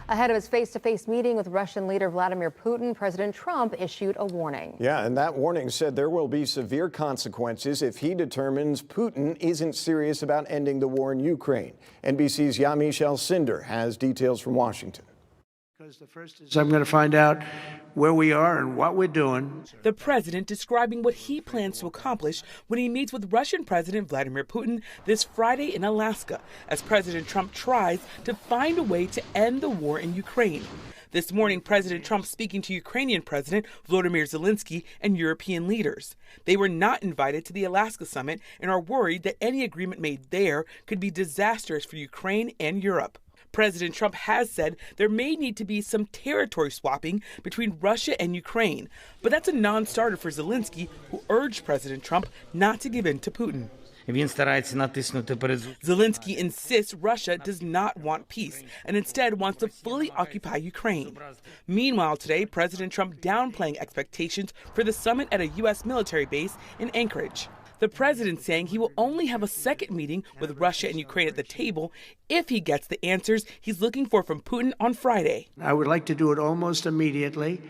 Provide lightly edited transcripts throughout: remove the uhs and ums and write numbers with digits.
Ahead of his face-to-face meeting with Russian leader Vladimir Putin, President Trump issued a warning. Yeah, and that warning said there will be severe consequences if he determines Putin isn't serious about ending the war in Ukraine. NBC's Yamichelle Cinder has details from Washington. Because the first is I'm going to find out where we are and what we're doing. The president describing what he plans to accomplish when he meets with Russian President Vladimir Putin this Friday in Alaska, as President Trump tries to find a way to end the war in Ukraine. This morning, President Trump speaking to Ukrainian President Volodymyr Zelensky and European leaders. They were not invited to the Alaska summit and are worried that any agreement made there could be disastrous for Ukraine and Europe. President Trump has said there may need to be some territory swapping between Russia and Ukraine, but that's a non-starter for Zelensky, who urged President Trump not to give in to Putin. Zelensky insists Russia does not want peace and instead wants to fully occupy Ukraine. Meanwhile, today, President Trump downplaying expectations for the summit at a U.S. military base in Anchorage. The president saying he will only have a second meeting with Russia and Ukraine at the table if he gets the answers he's looking for from Putin on Friday. I would like to do it almost immediately,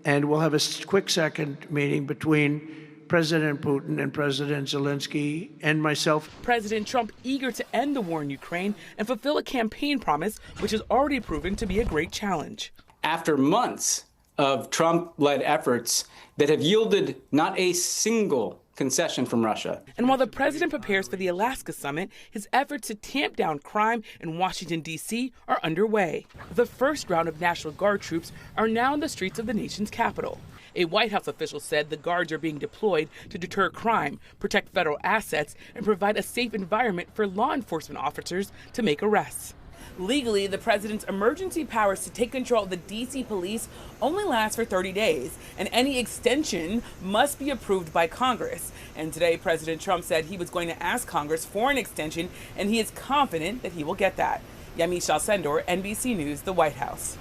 and we'll have a quick second meeting between President Putin and President Zelensky and myself. President Trump eager to end the war in Ukraine and fulfill a campaign promise, which has already proven to be a great challenge. After months of Trump-led efforts that have yielded not a single concession from Russia. And while the president prepares for the Alaska summit, his efforts to tamp down crime in Washington, D.C. are underway. The first round of National Guard troops are now in the streets of the nation's capital. A White House official said the guards are being deployed to deter crime, protect federal assets, and provide a safe environment for law enforcement officers to make arrests. Legally, the president's emergency powers to take control of the D.C. police only last for 30 days, and any extension must be approved by Congress. And today, President Trump said he was going to ask Congress for an extension, and he is confident that he will get that. Yamichelle Cinder, NBC News, the White House.